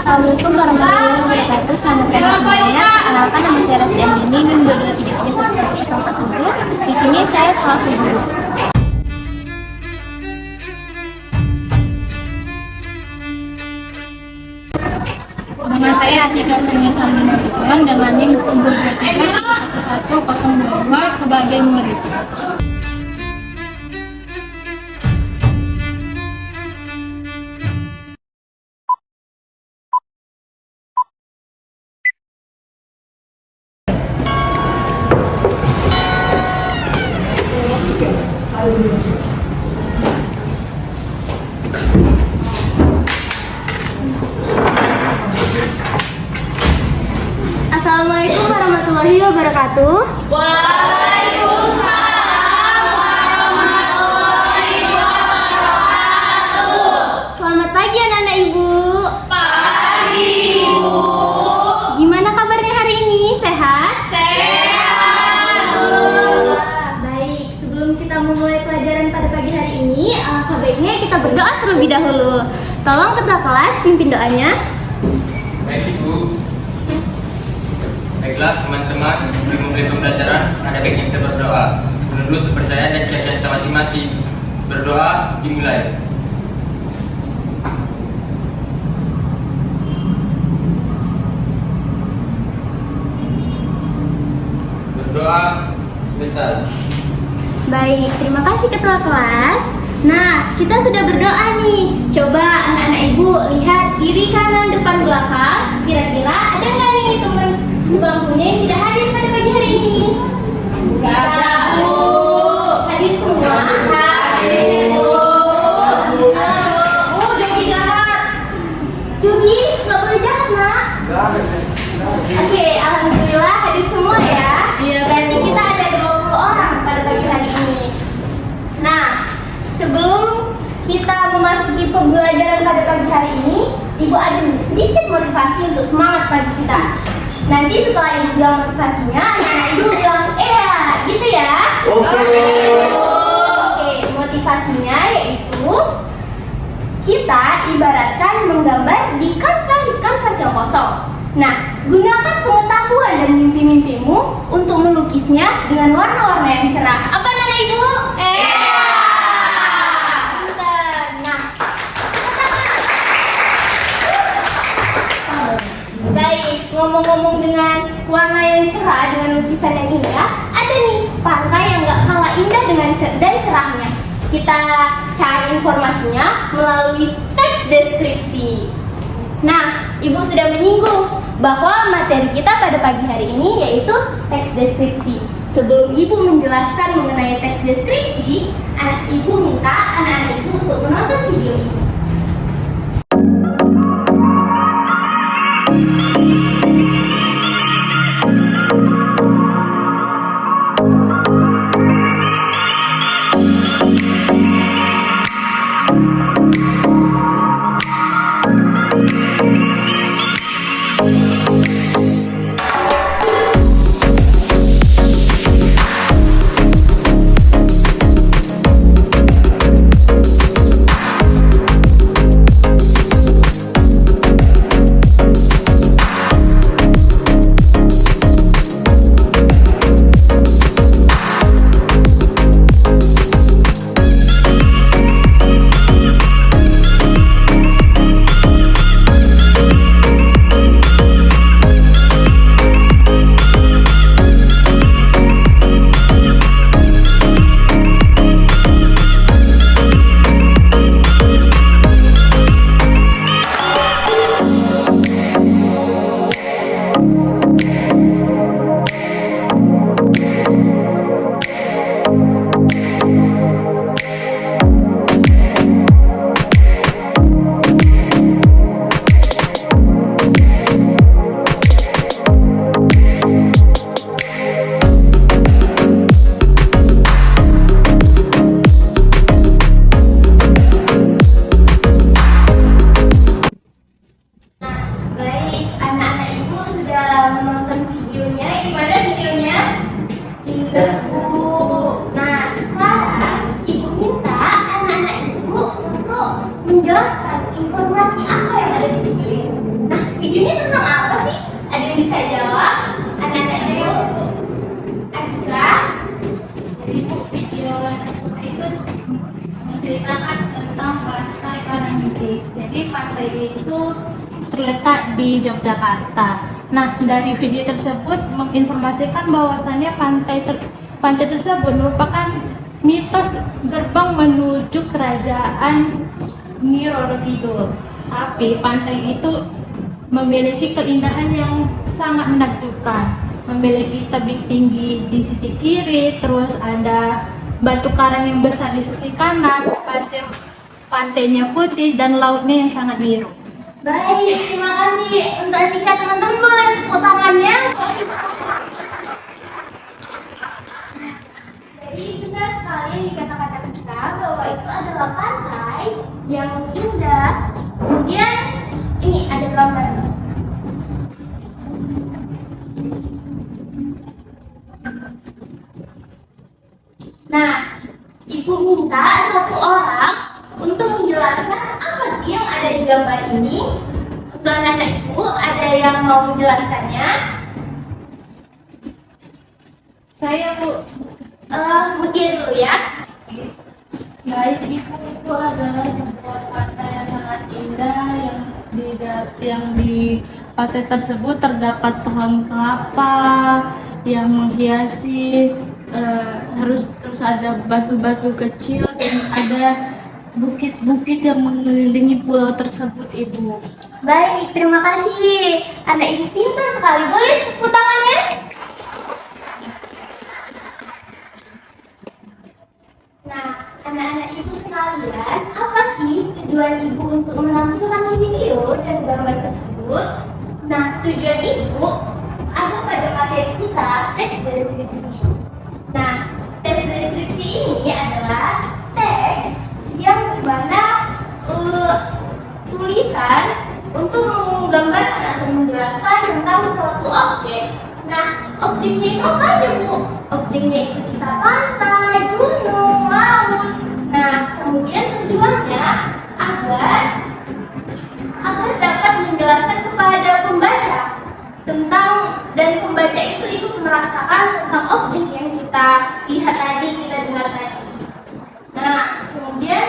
Assalamualaikum warahmatullahi wabarakatuh. Selamat pagi semuanya. Perkenalkan, nama saya Rasti Andini, NIM 2233111047. Di sini saya selaku guru. Dengan saya Atika Senia Sambil Nasution dengan NIM 2233111022 sebagai murid. Assalamualaikum warahmatullahi wabarakatuh. Waalaikumsalam warahmatullahi wabarakatuh. Selamat pagi anak-anak ibu. Pagi Ibu. Gimana kabarnya hari ini? Sehat? Sehat Bu. Baik, sebelum kita memulai pelajaran pada pagi hari ini, alangkah baiknya kita berdoa terlebih dahulu. Tolong ketua kelas pimpin doanya. Baik Ibu. Baiklah teman-teman, sebelum memulai pembelajaran, ada baiknya kita berdoa. Menurut kepercayaan dan keyakinan kita masing-masing. Berdoa dimulai. Berdoa besar. Baik, terima kasih ketua kelas. Nah, kita sudah berdoa nih. Coba anak-anak ibu lihat kiri, kanan, depan, belakang. Kira-kira ada nggak nih teman sebangkunya yang tidak hadir pada pagi hari ini? Nggak ada, Bu. Hadir semua? Hadir, Bu. Bu, Jogi jahat. Jogi, nggak boleh jahat, nak. Oke, alhamdulillah hadir semua ya. Iya, Berarti Bu. kita ada 20 orang pada pagi hari ini. Nah, sebelum kita memasuki pembelajaran pada pagi hari ini, Ibu ada nih sedikit motivasi untuk semangat pagi kita. Nanti setelah Ibu bilang motivasinya, anak Ibu bilang iya, gitu ya. Oke, motivasinya yaitu kita ibaratkan menggambar di kanvas yang kosong. Nah, gunakan pengetahuan dan mimpi-mimpimu untuk melukisnya dengan warna-warna yang cerah. Apa anak Ibu? Pintar. Nah, baik, ngomong-ngomong dengan warna yang cerah, dengan lukisan yang indah, ada nih pantai yang gak kalah indah dengan dan cerahnya. Kita cari informasinya melalui teks deskripsi. Nah, Ibu sudah menyinggung bahwa materi kita pada pagi hari ini yaitu teks deskripsi. Sebelum Ibu menjelaskan mengenai teks deskripsi, Ibu minta anak-anak Ibu untuk menonton video ini. menjelaskan informasi apa yang ada di video itu. Nah, videonya tentang apa sih? Ada yang bisa jawab? Anak-anak Ibu? Adika? Jadi video itu menceritakan tentang pantai Parangtritis. Jadi pantai itu terletak di Yogyakarta. Nah, dari video tersebut menginformasikan bahwasannya pantai tersebut merupakan mitos gerbang menuju kerajaan Nyi Roro Kidul. Tapi pantai itu memiliki keindahan yang sangat menakjubkan. Memiliki tebing tinggi di sisi kiri, terus ada batu karang yang besar di sisi kanan, pasir pantainya putih dan lautnya yang sangat biru. Baik, terima kasih untuk Adika. Teman-teman boleh tepuk tangannya. Jadi benar sekali yang dikatakan Adika bahwa itu adalah pantai yang indah. Kemudian ini ada gambar. Nah, Ibu minta satu orang untuk menjelaskan apa sih yang ada di gambar ini. Untuk anak-anak Ibu, ada yang mau menjelaskannya? Saya, Bu. Mungkin dulu ya. Baik, itu adalah sebuah pantai yang sangat indah yang di pantai tersebut terdapat pohon kelapa yang menghiasi, terus ada batu-batu kecil dan ada bukit-bukit yang mengelilingi pulau tersebut, Ibu. Baik, terima kasih. Anak Ibu pintar sekali. Boleh tepuk tangannya? Nah, anak-anak Ibu sekalian, apa sih tujuan Ibu untuk menampilkan video dan gambar tersebut? Nah, tujuan Ibu ada pada materi kita, teks deskripsi. Nah, teks deskripsi ini adalah teks yang dimana tulisan untuk menggambarkan atau menjelaskan tentang suatu objek. Nah, objeknya itu apa aja, Bu? Objeknya itu bisa pantai, gunung, laut. Nah, kemudian tujuannya agar dapat menjelaskan kepada pembaca tentang, dan pembaca itu ikut merasakan tentang objek yang kita lihat tadi, kita dengar tadi. Nah, kemudian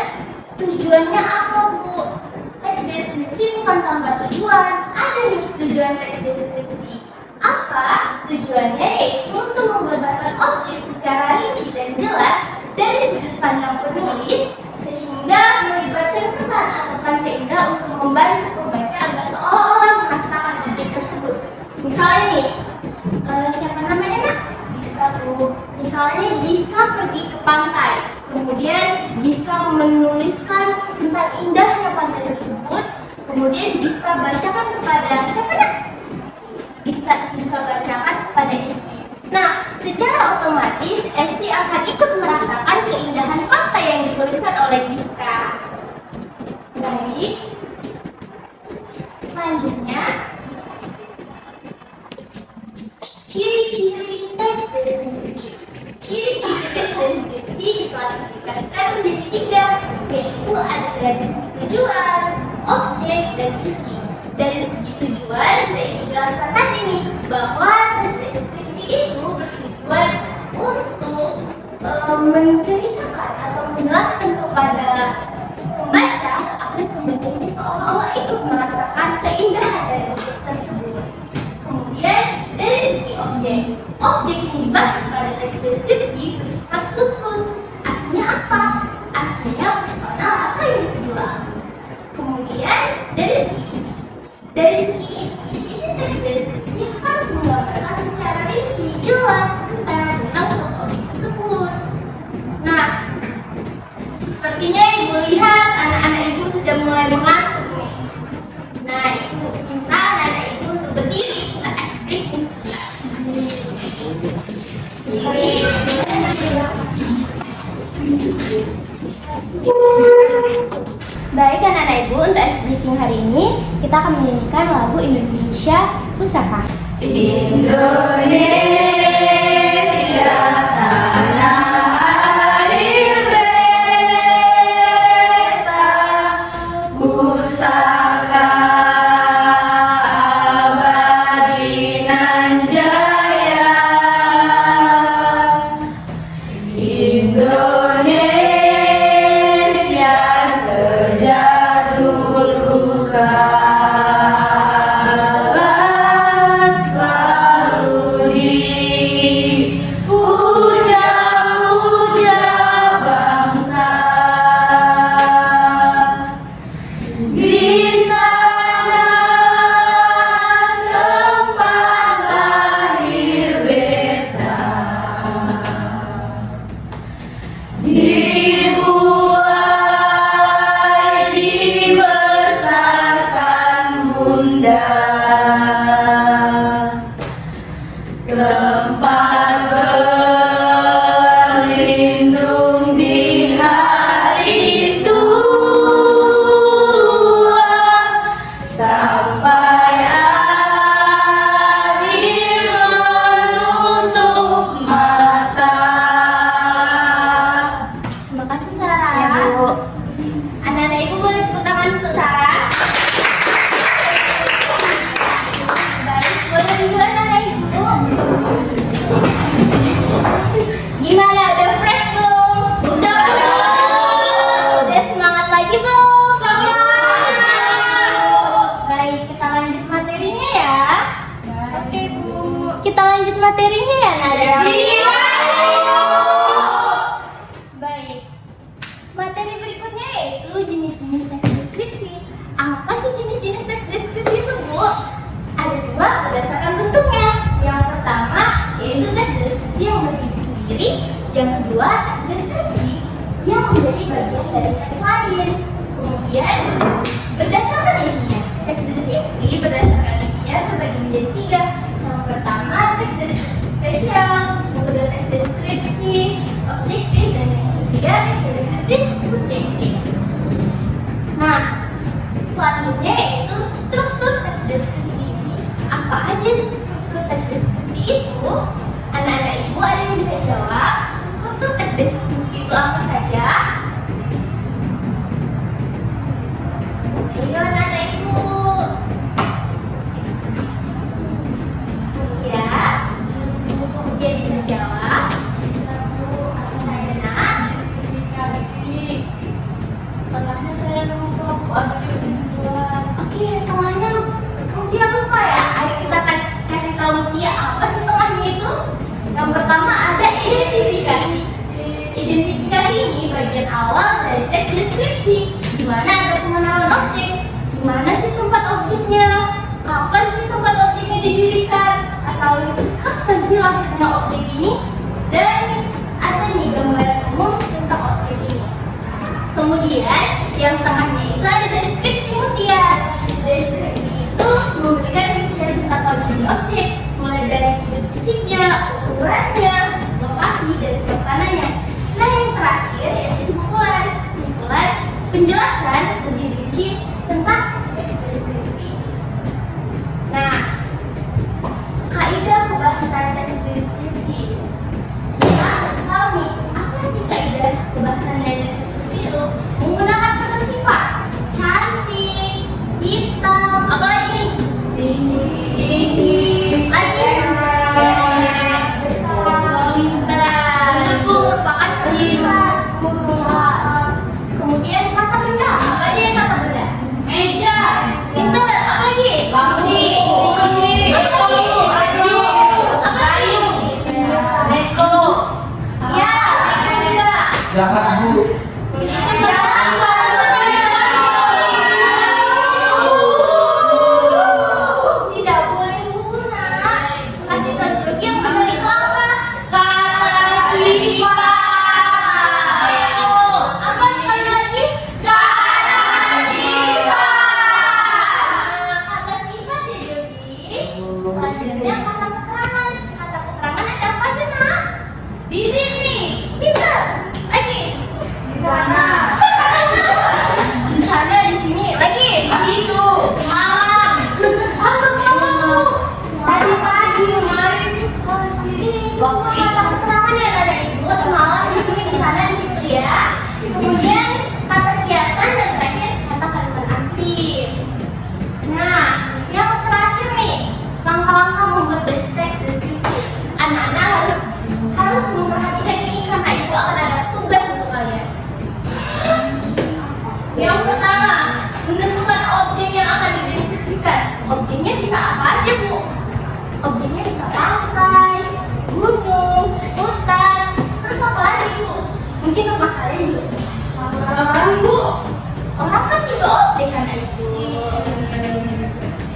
tujuannya apa, Bu? Teks deskripsi bukan tambah tujuan. Ada nih tujuan teks deskripsi. Apa tujuannya? Yaitu untuk menggambarkan objek secara rinci dan jelas dari sudut pandang penulis, sehingga melibatkan kesan atau panca indera untuk membantu pembaca agar seolah-olah merasakan objek tersebut. Misalnya nih, siapa namanya, Nak? Giska, Bu. Misalnya Giska pergi ke pantai, kemudian Giska menuliskan tentang indahnya pantai tersebut, kemudian Giska bacakan kepada siapa, Nak? Giska bacakan kepada Esti. Nah, secara otomatis Esti akan ikut merasakan keindahan pantai yang dituliskan oleh Giska. Baik. Selanjutnya, ciri-ciri teks deskripsi. Ciri-ciri teks deskripsi diklasifikasikan menjadi 3, yaitu ada dari segi tujuan, objek, dan isi. Dari segi tujuan sudah dijelaskan tadi nih, bahwa teks deskripsi itu bertujuan untuk menceritakan atau menjelaskan kepada pembaca agar pembaca ini seolah-olah ikut merasakan keindahan dari objek tersebut. Kemudian dari segi objek yang dibahas pada teks deskripsi bersifat khusus. Artinya apa? Artinya personal atau individual. Kemudian dari segi isi teks deskripsi harus menggambarkan secara rinci, jelas, tentang suatu objek tersebut. Nah, sepertinya Ibu lihat anak-anak Ibu sudah mulai mengantuk nih. Nah, Ibu minta anak-anak Ibu untuk berdiri, kita speaking sebentar. Baik anak-anak Ibu, untuk ice breaking hari ini kita akan menyanyikan lagu Indonesia Pusaka. Indonesia tanah air beta, tepuk tangan untuk Sarah. Baik, boleh duluan anak ibu. Gimana, udah fresh belum? Udah. Udah semangat lagi belum? Semangat. Baik, kita lanjut materinya ya. Oke, Bu. Kita lanjut materinya ya, Nada. Iya. Baik. Materi berikutnya yaitu jenis-jenis teks deskripsi. Apa sih jenis-jenis teks deskripsi itu, Bu? Ada dua berdasarkan bentuknya. Yang pertama yaitu teks deskripsi yang berdiri sendiri. Yang kedua teks deskripsi yang menjadi bagian dari teks lain. Kemudian berdasarkan isinya. Teks deskripsi berdasarkan isinya terbagi menjadi tiga. Yang pertama teks deskripsi spesial, yang kedua teks deskripsi objektif, dan yang ketiga teks deskripsi subjektif. Nah, selanjutnya yaitu struktur teks deskripsi. Apa aja struktur teks deskripsi itu? Anak-anak ibu ada yang bisa jawab? Struktur teks deskripsi itu apa saja? Ayo anak-anak ibu. Ya, kemudian bisa jawab. Satu, apa saya nak? Verifikasi. Tengahnya saya lupa, ada di kesimpulan. Oke, tengahnya Mutia lupa ya. Ayo kita kasih tahu Mutia apa sih tengahnya itu. Yang pertama ada identifikasi. Identifikasi ini bagian awal dari teks deskripsi. Di mana ada pengenalan objek. Di mana sih tempat objeknya? Kapan sih tempat objeknya didirikan? Atau kapan sih lahirnya objek ini? Dan ada nih gambaran umum tentang objek ini. Kemudian yang tengahnya itu ada deskripsi Mutia. Deskripsi itu memberikan rincian tentang kondisi objek, mulai dari fisiknya, ukurannya, lokasi, dan suasananya. Nah, yang terakhir yaitu kesimpulan. Kesimpulan penjelasan lebih rinci tentang teks deskripsi. Nah, kaidah pembahasan teks deskripsi. Kita harus tahu nih, apa sih kaidah pembahasan dari teks deskripsi itu? Menggunakan kata sifat cantik, hitam, apa lagi nih? Tinggi, lagi besar, pintar, itu merupakan sifat. Kemudian kata benda, apa aja yang kata benda? Meja, pintar, apa lagi? Kursi. Apa lagi? Apa lagi? Lego. Ya, itu juga. Jahat Bu. Tidak boleh murah. Kasih tunjuk yang benar itu apa? Kata sifat. Ayo, apa sekali lagi? Kata sifat. Kata sifat ya jadi. Selanjutnya kata keterangan. Kata keterangan ada apa aja nak? Di sini. Bisa. Lagi. Di sana. Di sana, di sini. Lagi. Di situ. Semalam. Langsung kamu. Tadi pagi, kemarin. Jadi, semua kata keterangan yang ada ibu semalam di sini, di sana, di situ ya. Kemudian kata kiasan dan terakhir kata kalimat aktif. Nah, yang terakhir nih, langkah-langkah membuat teks deskripsi. Anak-anak harus memperhatikan ini karena ibu akan ada tugas untuk kalian. Yang pertama, menentukan objek yang akan dideskripsikan. Objeknya bisa apa aja, Bu? Objeknya bisa pantai, gunung, hutan, terus apa lagi, Bu? Mungkin rumah kalian juga bisa. Orang, Bu. Orang kan juga objek kan, Ibu.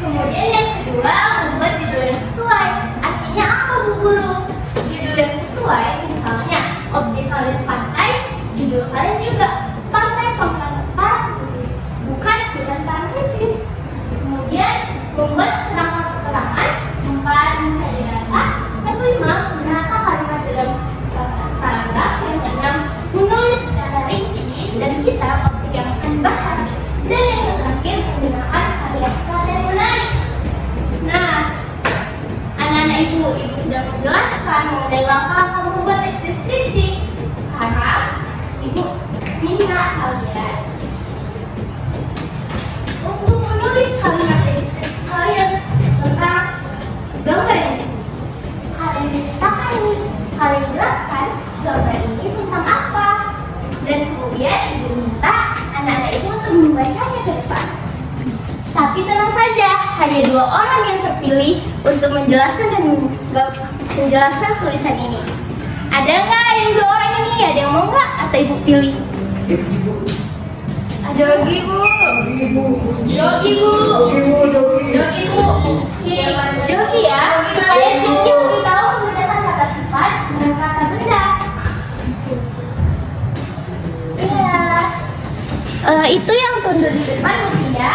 Kemudian yang kedua, membuat judul yang sesuai. Artinya apa, Bu Guru? Judul yang sesuai, misalnya objek kalian pantai, judul kalian juga pantai Pangkalan Paris, bukan Paris. Kemudian membuat keterangan-keterangan, 4 mencari data, yang kelima menata kalimat dalam paragraf, yang keenam menulis secara rinci dan kita objek yang akan dibahas, dan ke depan. Tapi tenang saja, hanya 2 orang yang terpilih untuk menjelaskan dan menjelaskan tulisan ini. Ada nggak yang 2 orang ini? Ada yang mau nggak? Atau ibu pilih? Jogi bu. Jogi bu. Jogi bu. Jogi ya. Supaya Jogi lebih tahu menggunakan kata sifat dan kata benda. Iya. Itu yang tunduk di depan ya.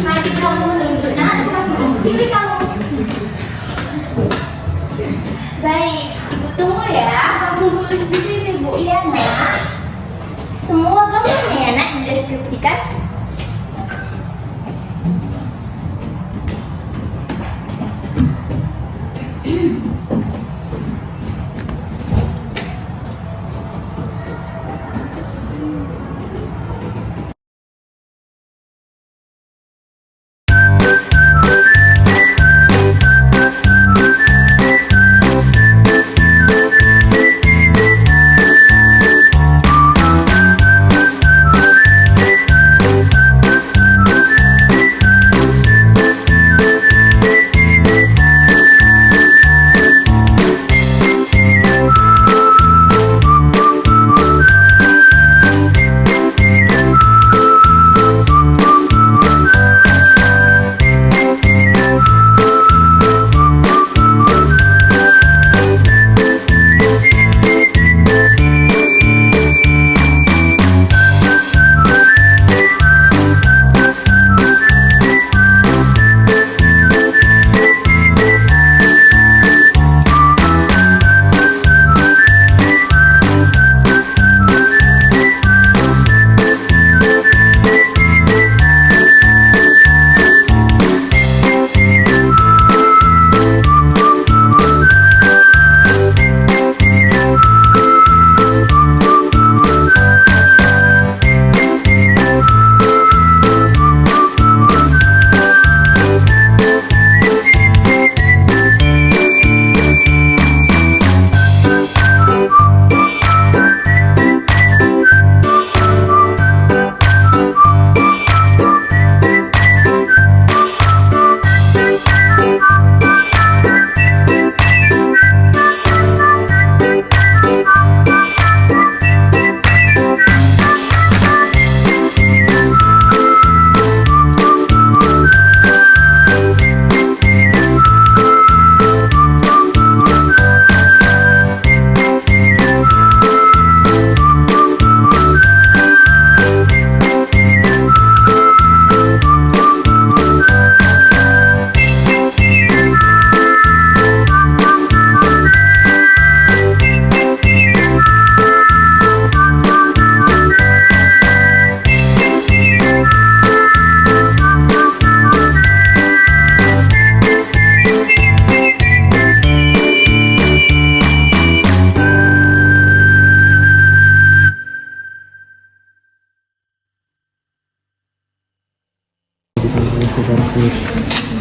Mari kamu menunjuk pilih kamu. Baik, ibu tunggu ya. Langsung tulis di sini bu. Iya nak. Semua gambarnya ya nak dideskripsikan.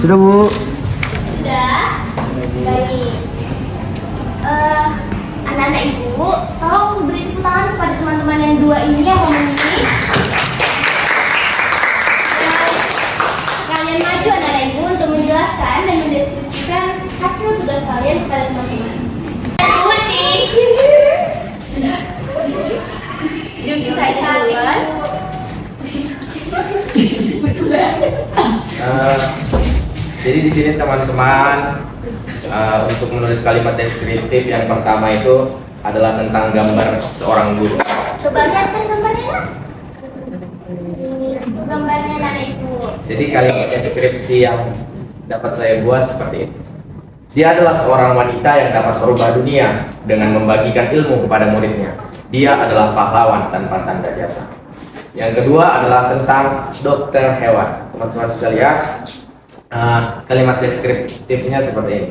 Sudah bu. Sudah. Baik. Anak-anak ibu, tolong beri tepuk tangan kepada teman-teman yang 2 ini yang mau mengisi. Kalian maju anak-anak ibu untuk menjelaskan dan mendeskripsikan hasil tugas kalian kepada teman-teman. Putih. Jadi saya duluan. Jadi di sini teman-teman untuk menulis kalimat deskriptif yang pertama itu adalah tentang gambar seorang guru. Coba lihatkan gambarnya nak. Gambarnya nak ibu. Jadi kalimat deskripsi yang dapat saya buat seperti ini. Dia adalah seorang wanita yang dapat merubah dunia dengan membagikan ilmu kepada muridnya. Dia adalah pahlawan tanpa tanda jasa. Yang kedua adalah tentang dokter hewan. Teman-teman bisa lihat kalimat deskriptifnya seperti ini.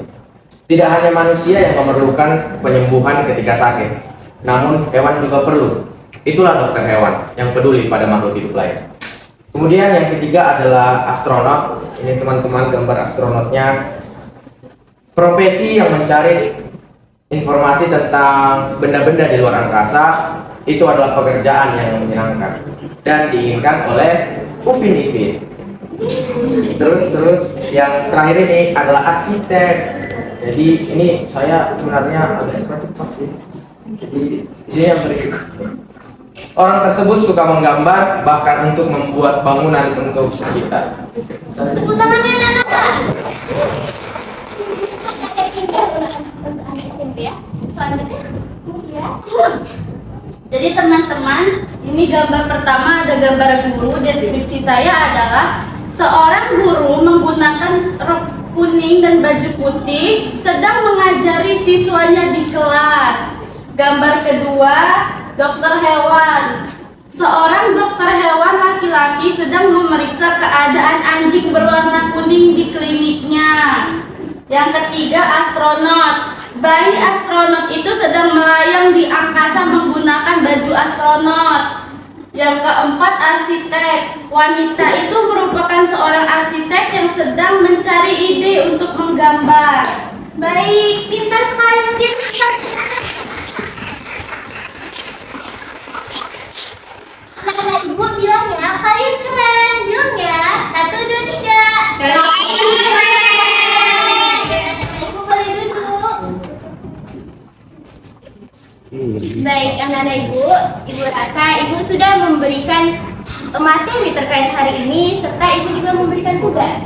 Tidak hanya manusia yang memerlukan penyembuhan ketika sakit, namun hewan juga perlu. Itulah dokter hewan yang peduli pada makhluk hidup lain. Kemudian yang ketiga adalah astronot. Ini teman-teman gambar astronotnya. Profesi yang mencari informasi tentang benda-benda di luar angkasa itu adalah pekerjaan yang menyenangkan dan diinginkan oleh Upin Ipin. Terus yang terakhir ini adalah arsitek. Jadi ini saya sebenarnya agak cepat sih. Jadi isinya berikut. Orang tersebut suka menggambar bahkan untuk membuat bangunan untuk kita. Tepuk tangannya anak-anak. Selanjutnya, ya. Jadi teman-teman, ini gambar pertama ada gambar guru. Deskripsi saya adalah seorang guru menggunakan rok kuning dan baju putih sedang mengajari siswanya di kelas. Gambar kedua, dokter hewan. Seorang dokter hewan laki-laki sedang memeriksa keadaan anjing berwarna kuning di kliniknya. Yang ketiga, astronot. Bayi astronot itu sedang melayang di angkasa menggunakan baju astronot. Yang keempat, arsitek. Wanita itu merupakan seorang arsitek yang sedang mencari ide untuk menggambar. Baik, pintar sekali mungkin. Anak-anak ibu bilang ya, kalian keren. Bilang ya, 1, 2, 3. Ibu boleh duduk. Baik, anak-anak ibu rasa ibu sudah memberikan materi terkait hari ini serta ibu juga memberikan tugas.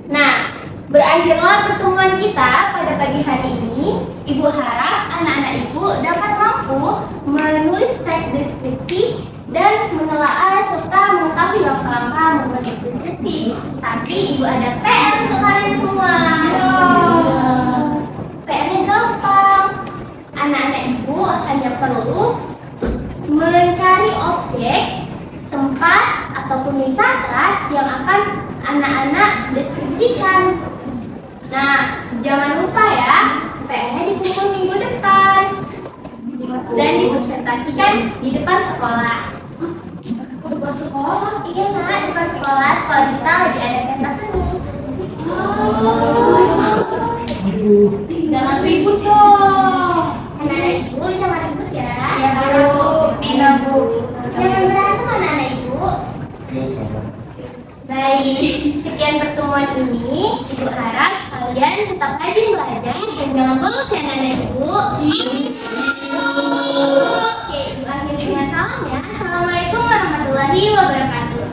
Nah, berakhirlah pertemuan kita pada pagi hari ini. Ibu harap anak-anak ibu dapat mampu menulis teks deskripsi dan menelaah serta mengetahui langkah-langkah membuat deskripsi. Tapi ibu ada PR untuk kalian semua. PR-nya gampang. Anak-anak ibu hanya perlu mencari objek, tempat, ataupun wisata yang akan anak-anak deskripsikan. Nah, jangan lupa ya, PR-nya dikumpul minggu depan dan dipresentasikan di depan sekolah. Depan sekolah? Iya nak, depan sekolah. Sekolah kita lagi ada pentas seni. Jangan ribut dong. Anak-anak ibu jangan ribut ya. Ya Bu, Bina Bu. Jangan berantem anak-anak ibu. Baik, sekian pertemuan ini. Ibu harap kalian tetap rajin belajar dan jangan bolos ya anak-anak ibu. Oke, ibu akhiri dengan salam ya. Assalamualaikum warahmatullahi wabarakatuh.